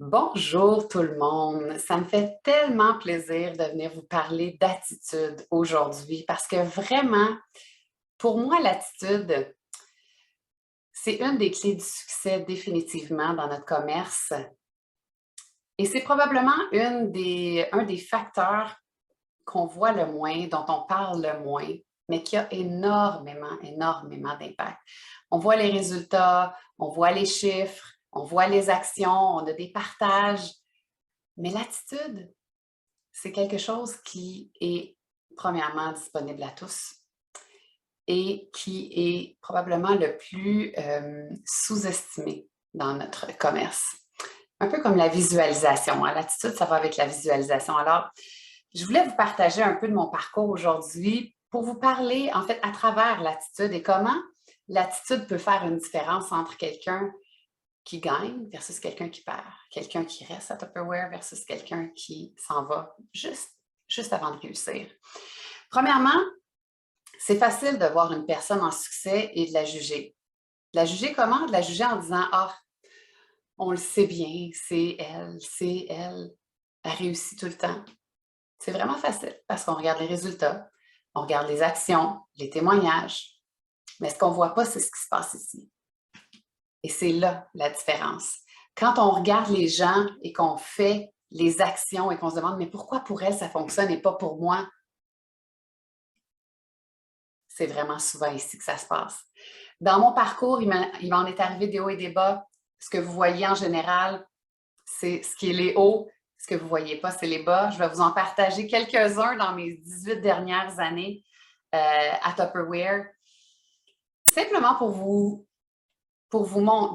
Bonjour tout le monde. Ça me fait tellement plaisir de venir vous parler d'attitude aujourd'hui parce que vraiment, pour moi, l'attitude, c'est une des clés du succès définitivement dans notre commerce et c'est probablement un des facteurs qu'on voit le moins, dont on parle le moins, mais qui a énormément, énormément d'impact. On voit les résultats, on voit les chiffres, on voit les actions, on a des partages, mais l'attitude, c'est quelque chose qui est premièrement disponible à tous et qui est probablement le plus sous-estimé dans notre commerce. Un peu comme la visualisation, hein. L'attitude, ça va avec la visualisation. Alors, je voulais vous partager un peu de mon parcours aujourd'hui pour vous parler, en fait, à travers l'attitude et comment l'attitude peut faire une différence entre quelqu'un qui gagne versus quelqu'un qui perd, quelqu'un qui reste à Tupperware versus quelqu'un qui s'en va juste avant de réussir. Premièrement, c'est facile de voir une personne en succès et de la juger. De la juger comment? De la juger en disant « Ah, on le sait bien, elle réussit tout le temps. » C'est vraiment facile parce qu'on regarde les résultats, on regarde les actions, les témoignages, mais ce qu'on ne voit pas, c'est ce qui se passe ici. Et c'est là la différence. Quand on regarde les gens et qu'on fait les actions et qu'on se demande « mais pourquoi pour elle ça fonctionne et pas pour moi? » C'est vraiment souvent ici que ça se passe. Dans mon parcours, il m'en est arrivé des hauts et des bas. Ce que vous voyez en général, c'est ce qui est les hauts. Ce que vous ne voyez pas, c'est les bas. Je vais vous en partager quelques-uns dans mes 18 dernières années à Tupperware. Simplement pour vous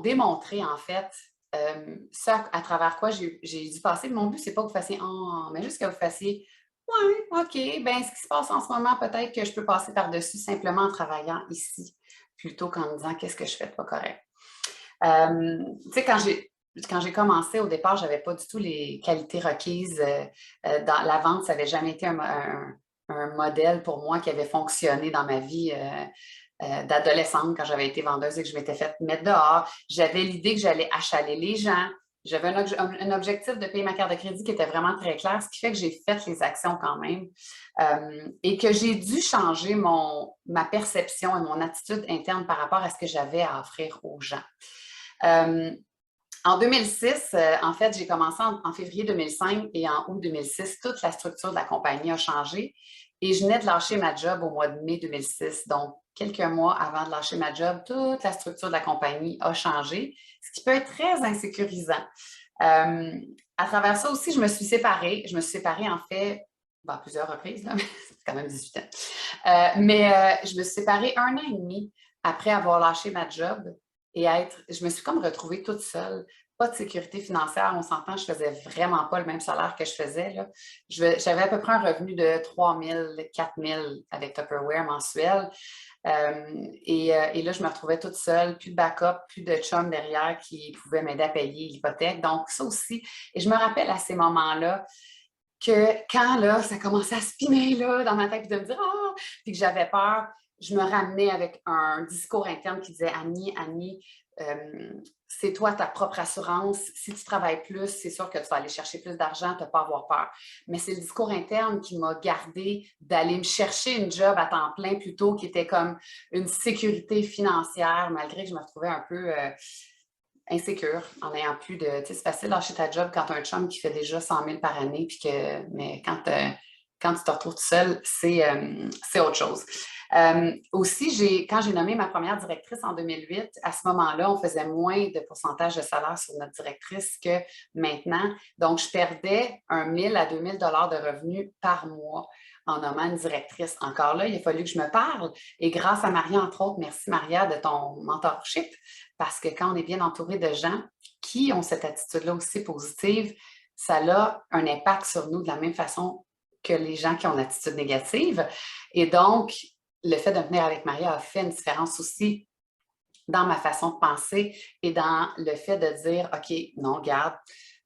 démontrer, en fait, ce à travers quoi j'ai dû passer. Mon but, c'est pas que vous fassiez « mais juste que vous fassiez « ouais, OK, bien, ce qui se passe en ce moment, peut-être que je peux passer par-dessus simplement en travaillant ici, plutôt qu'en me disant qu'est-ce que je fais de pas correct. » Tu sais, quand j'ai commencé, au départ, je n'avais pas du tout les qualités requises. Dans la vente, ça n'avait jamais été un modèle pour moi qui avait fonctionné dans ma vie d'adolescente quand j'avais été vendeuse et que je m'étais fait mettre dehors. J'avais l'idée que j'allais achaler les gens. J'avais un objectif de payer ma carte de crédit qui était vraiment très clair, ce qui fait que j'ai fait les actions quand même et que j'ai dû changer ma perception et mon attitude interne par rapport à ce que j'avais à offrir aux gens. En 2006, en fait, j'ai commencé en février 2005 et en août 2006, toute la structure de la compagnie a changé et je venais de lâcher ma job au mois de mai 2006. Donc, quelques mois avant de lâcher ma job, toute la structure de la compagnie a changé, ce qui peut être très insécurisant. À travers ça aussi, je me suis séparée. Je me suis séparée, en fait, à plusieurs reprises, là, mais c'est quand même 18 ans. Je me suis séparée 1 an et demi après avoir lâché ma job et je me suis comme retrouvée toute seule. Pas de sécurité financière, on s'entend, je faisais vraiment pas le même salaire que je faisais, là. J'avais à peu près un revenu de 3 000, 4 000 avec Tupperware mensuel. Et là, je me retrouvais toute seule, plus de backup, plus de chum derrière qui pouvait m'aider à payer l'hypothèque. Donc, ça aussi. Et je me rappelle à ces moments-là que quand là, ça commençait à spinner là, dans ma tête, puis de me dire « Ah! » puis que j'avais peur, je me ramenais avec un discours interne qui disait « Annie, c'est toi ta propre assurance. Si tu travailles plus, c'est sûr que tu vas aller chercher plus d'argent, tu n'as pas à avoir peur. » Mais c'est le discours interne qui m'a gardé d'aller me chercher une job à temps plein plutôt, qui était comme une sécurité financière, malgré que je me retrouvais un peu insécure en n'ayant plus de. Tu sais, c'est facile de lâcher ta job quand tu as un chum qui fait déjà 100 000 par année, mais quand tu te retrouves tout seul, c'est autre chose. Aussi, quand j'ai nommé ma première directrice en 2008, à ce moment-là, on faisait moins de pourcentage de salaire sur notre directrice que maintenant. Donc, je perdais 1 000 à 2 000 de revenus par mois en nommant une directrice. Encore là, il a fallu que je me parle. Et grâce à Maria, entre autres, merci Maria de ton mentorship, parce que quand on est bien entouré de gens qui ont cette attitude-là aussi positive, ça a un impact sur nous de la même façon que les gens qui ont une attitude négative. Et donc, le fait de venir avec Maria a fait une différence aussi dans ma façon de penser et dans le fait de dire « OK, non, regarde,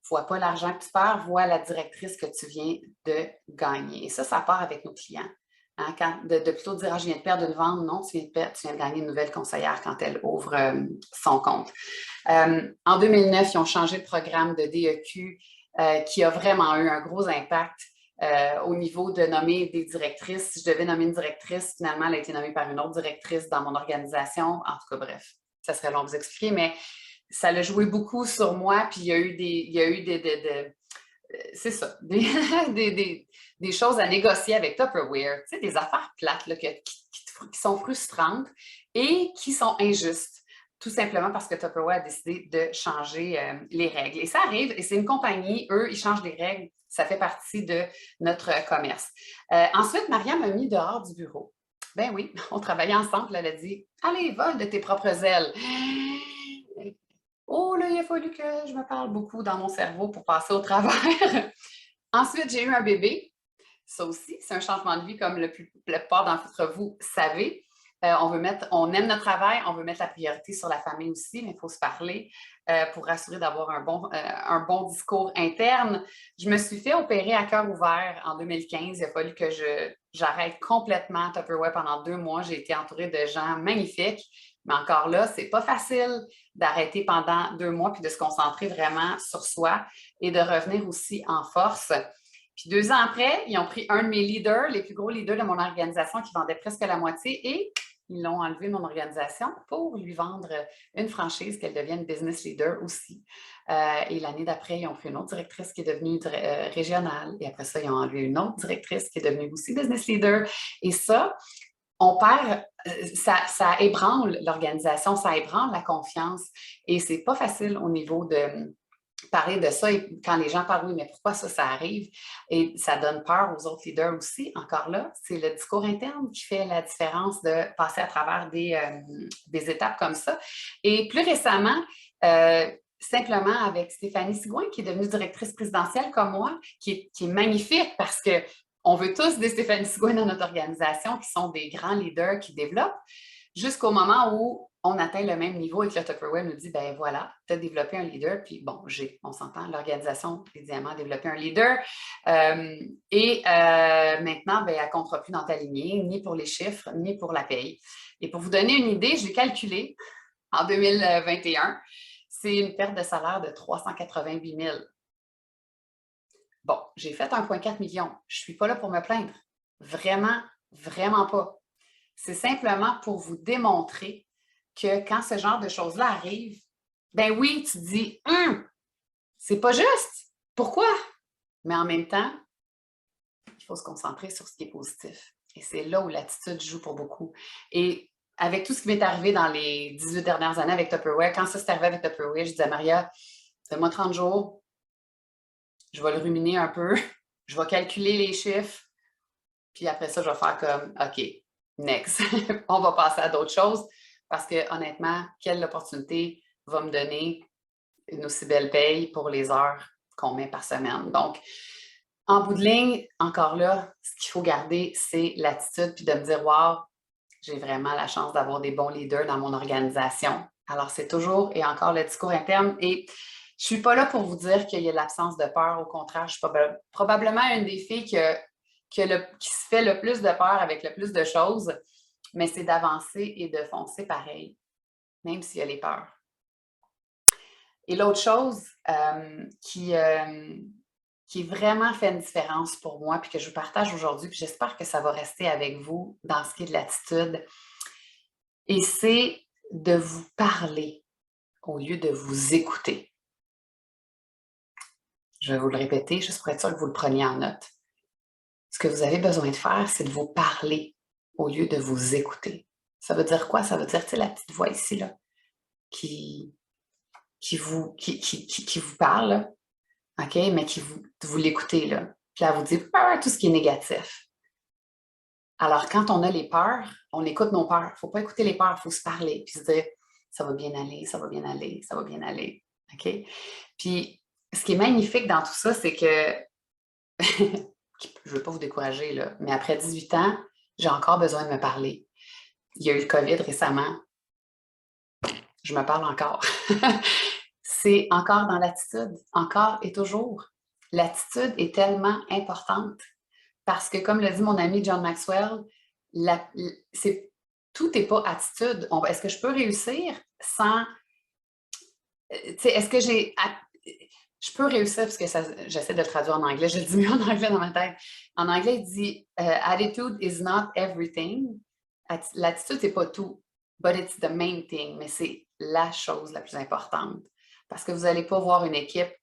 vois pas l'argent que tu perds, vois la directrice que tu viens de gagner. » Et ça part avec nos clients. Hein, de plutôt dire, ah, je viens de perdre une vente. Non, tu viens de gagner une nouvelle conseillère quand elle ouvre son compte. En 2009, ils ont changé de programme de DEQ qui a vraiment eu un gros impact au niveau de nommer des directrices. Si je devais nommer une directrice, finalement, elle a été nommée par une autre directrice dans mon organisation. En tout cas, bref, ça serait long de vous expliquer, mais ça a joué beaucoup sur moi, puis il y a eu c'est ça, des choses à négocier avec Tupperware, tu sais, des affaires plates là, qui sont frustrantes et qui sont injustes, tout simplement parce que Tupperware a décidé de changer les règles. Et ça arrive, et c'est une compagnie, eux, ils changent les règles, ça fait partie de notre commerce. Ensuite, Mariam m'a mis dehors du bureau. Ben oui, on travaillait ensemble, elle a dit « Allez, vole de tes propres ailes ». Oh là, il a fallu que je me parle beaucoup dans mon cerveau pour passer au travers. Ensuite, j'ai eu un bébé. Ça aussi, c'est un changement de vie comme la plupart d'entre vous savez. On aime notre travail, on veut mettre la priorité sur la famille aussi, mais il faut se parler pour assurer d'avoir un bon discours interne. Je me suis fait opérer à cœur ouvert en 2015. Il a fallu que j'arrête complètement Tupperware pendant 2 mois. J'ai été entourée de gens magnifiques, mais encore là, c'est pas facile d'arrêter pendant 2 mois puis de se concentrer vraiment sur soi et de revenir aussi en force. Puis 2 ans après, ils ont pris un de mes leaders, les plus gros leaders de mon organisation qui vendait presque la moitié et ils l'ont enlevé de mon organisation pour lui vendre une franchise, qu'elle devienne business leader aussi. Et l'année d'après, ils ont pris une autre directrice qui est devenue régionale. Et après ça, ils ont enlevé une autre directrice qui est devenue aussi business leader. Et ça, on perd, ça ébranle l'organisation, ça ébranle la confiance. Et c'est pas facile au niveau de parler de ça, et quand les gens parlent, oui, mais pourquoi ça arrive? Et ça donne peur aux autres leaders aussi. Encore là, c'est le discours interne qui fait la différence de passer à travers des étapes comme ça. Et plus récemment, simplement avec Stéphanie Sigouin, qui est devenue directrice présidentielle comme moi, qui est magnifique parce que on veut tous des Stéphanie Sigouin dans notre organisation qui sont des grands leaders qui développent, jusqu'au moment où on atteint le même niveau et que le Tupperware nous dit, ben voilà, tu as développé un leader, puis bon, on s'entend, l'organisation, évidemment, a développé un leader. Maintenant, ben, elle ne comptera plus dans ta lignée, ni pour les chiffres, ni pour la paye. Et pour vous donner une idée, j'ai calculé en 2021, c'est une perte de salaire de 388 000. Bon, j'ai fait 1,4 million. Je ne suis pas là pour me plaindre. Vraiment, vraiment pas. C'est simplement pour vous démontrer que quand ce genre de choses-là arrivent, ben oui, tu te dis, c'est pas juste. Pourquoi? Mais en même temps, il faut se concentrer sur ce qui est positif. Et c'est là où l'attitude joue pour beaucoup. Et avec tout ce qui m'est arrivé dans les 18 dernières années avec Tupperware, quand ça s'est arrivé avec Tupperware, je disais à Maria, donne-moi 30 jours, je vais le ruminer un peu, je vais calculer les chiffres, puis après ça, je vais faire comme, OK, next, on va passer à d'autres choses parce que honnêtement, quelle opportunité va me donner une aussi belle paye pour les heures qu'on met par semaine? Donc, en bout de ligne, encore là, ce qu'il faut garder, c'est l'attitude puis de me dire, wow, j'ai vraiment la chance d'avoir des bons leaders dans mon organisation. Alors, c'est toujours et encore le discours interne. Et je ne suis pas là pour vous dire qu'il y a l'absence de peur. Au contraire, je suis probablement une des filles qui se fait le plus de peur avec le plus de choses, mais c'est d'avancer et de foncer pareil, même s'il y a les peurs. Et l'autre chose qui vraiment fait une différence pour moi, puis que je vous partage aujourd'hui, puis j'espère que ça va rester avec vous dans ce qui est de l'attitude, et c'est de vous parler au lieu de vous écouter. Je vais vous le répéter, juste pour être sûr que vous le preniez en note. Ce que vous avez besoin de faire, c'est de vous parler au lieu de vous écouter. Ça veut dire quoi? Ça veut dire, tu sais, la petite voix ici, là, qui vous parle, là, OK? Mais vous l'écoutez, là. Puis elle vous dit tout ce qui est négatif. Alors, quand on a les peurs, on écoute nos peurs. Il ne faut pas écouter les peurs, il faut se parler. Puis se dire, ça va bien aller, ça va bien aller, ça va bien aller. OK? Puis, ce qui est magnifique dans tout ça, c'est que je ne veux pas vous décourager, là, mais après 18 ans, j'ai encore besoin de me parler. Il y a eu le COVID récemment. Je me parle encore. C'est encore dans l'attitude, encore et toujours. L'attitude est tellement importante Parce que, comme l'a dit mon ami John Maxwell, tout n'est pas attitude. Est-ce que je peux réussir sans... Est-ce que je peux réussir, parce que j'essaie de le traduire en anglais, je le dis mieux en anglais dans ma tête. En anglais, il dit attitude is not everything. L'attitude, c'est pas tout, but it's the main thing, mais c'est la chose la plus importante. Parce que vous n'allez pas voir une équipe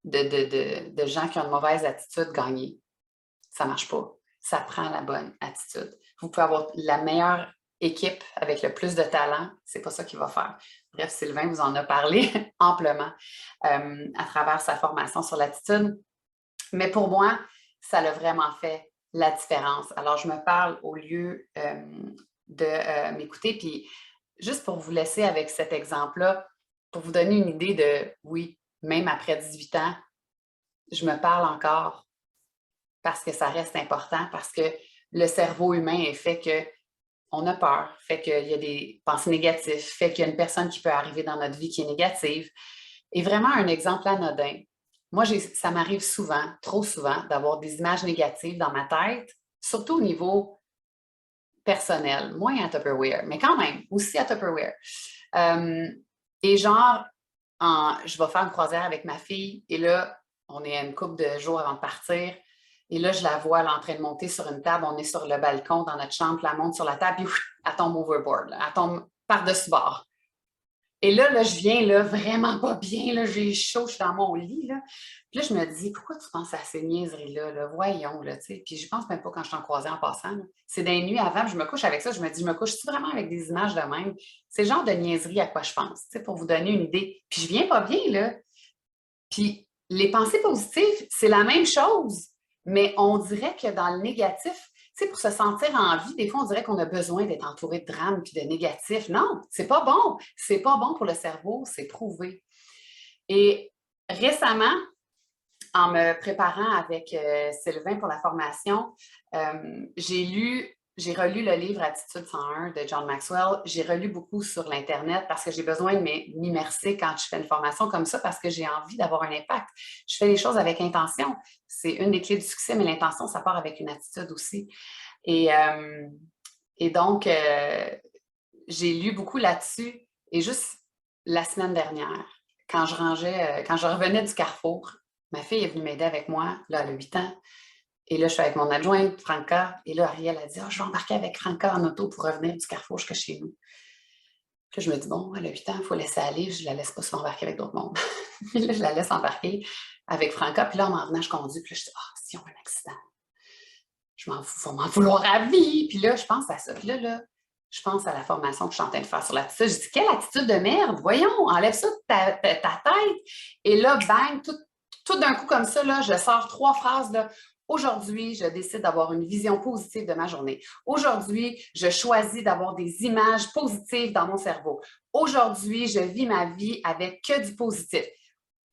de gens qui ont une mauvaise attitude gagner. Ça ne marche pas. Ça prend la bonne attitude. Vous pouvez avoir la meilleure équipe avec le plus de talent, c'est pas ça qu'il va faire. Bref, Sylvain vous en a parlé amplement à travers sa formation sur l'attitude. Mais pour moi, ça a vraiment fait la différence. Alors, je me parle au lieu de m'écouter. Puis, juste pour vous laisser avec cet exemple-là, pour vous donner une idée de, oui, même après 18 ans, je me parle encore parce que ça reste important, parce que le cerveau humain est fait que on a peur, fait qu'il y a des pensées négatives, fait qu'il y a une personne qui peut arriver dans notre vie qui est négative. Et vraiment, un exemple anodin. Moi, ça m'arrive souvent, trop souvent, d'avoir des images négatives dans ma tête, surtout au niveau personnel, moins à Tupperware, mais quand même, aussi à Tupperware. Et genre, je vais faire une croisière avec ma fille, et là, on est à une couple de jours avant de partir, et là, je la vois, elle est en train de monter sur une table. On est sur le balcon dans notre chambre, elle monte sur la table, puis elle tombe overboard. Là, elle tombe par-dessus bord. Et là, je viens là, vraiment pas bien. Là, j'ai chaud, je suis dans mon lit. Là. Puis là, je me dis, pourquoi tu penses à ces niaiseries-là? Là? Voyons, là, tu sais. Puis je pense même pas quand je t'en croisais en passant. C'est des nuits avant, je me couche avec ça. Je me dis, je me couche-tu vraiment avec des images de même? C'est le genre de niaiserie à quoi je pense, tu sais, pour vous donner une idée. Puis je viens pas bien, là. Puis les pensées positives, c'est la même chose. Mais on dirait que dans le négatif, tu sais, pour se sentir en vie, des fois, on dirait qu'on a besoin d'être entouré de drames puis de négatifs. Non, c'est pas bon. C'est pas bon pour le cerveau, c'est prouvé. Et récemment, en me préparant avec Sylvain pour la formation, j'ai relu le livre Attitude 101 de John Maxwell. J'ai relu beaucoup sur l'Internet parce que j'ai besoin de m'immerser quand je fais une formation comme ça parce que j'ai envie d'avoir un impact. Je fais les choses avec intention. C'est une des clés du succès, mais l'intention, ça part avec une attitude aussi. Et donc, j'ai lu beaucoup là-dessus. Et juste la semaine dernière, quand je revenais du Carrefour, ma fille est venue m'aider avec moi, là, elle a 8 ans. Et là, je suis avec mon adjointe, Franca. Et là, Ariel a dit, je vais embarquer avec Franca en auto pour revenir du Carrefour jusqu'à chez nous. Puis là, je me dis, bon, elle a 8 ans, il faut laisser aller. Je ne la laisse pas se embarquer avec d'autres mondes. Puis là, je la laisse embarquer avec Franca. Puis là, en m'en venant, je conduis. Puis là, je dis, si on a un accident, je m'en fous, il faut m'en vouloir à vie. Puis là, je pense à ça. Puis là, je pense à la formation que je suis en train de faire sur l'attitude. Je dis, quelle attitude de merde? Voyons, enlève ça de ta tête. Et là, bang, tout d'un coup comme ça, là, je sors 3 phrases. Là. Aujourd'hui, je décide d'avoir une vision positive de ma journée. Aujourd'hui, je choisis d'avoir des images positives dans mon cerveau. Aujourd'hui, je vis ma vie avec que du positif.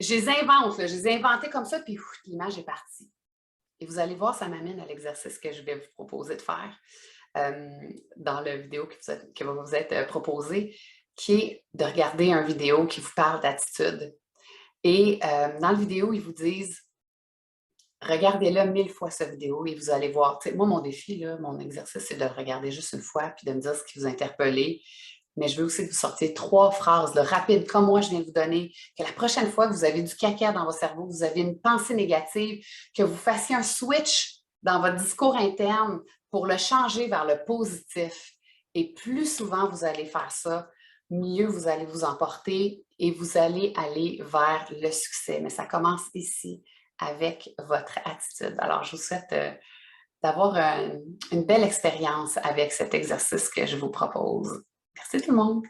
Je les invente, là, je les ai inventées comme ça, puis l'image est partie. Et vous allez voir, ça m'amène à l'exercice que je vais vous proposer de faire dans la vidéo qui va vous être proposée, qui est de regarder une vidéo qui vous parle d'attitude. Et dans la vidéo, ils vous disent, regardez-le 1000 fois cette vidéo et vous allez voir. Moi, mon défi, là, mon exercice, c'est de le regarder juste une fois puis de me dire ce qui vous interpelle. Mais je veux aussi que vous sortiez 3 phrases là, rapides, comme moi je viens de vous donner, que la prochaine fois que vous avez du caca dans votre cerveau, vous avez une pensée négative, que vous fassiez un switch dans votre discours interne pour le changer vers le positif. Et plus souvent vous allez faire ça, mieux vous allez vous emporter et vous allez aller vers le succès. Mais ça commence ici, avec votre attitude. Alors, je vous souhaite d'avoir une belle expérience avec cet exercice que je vous propose. Merci tout le monde!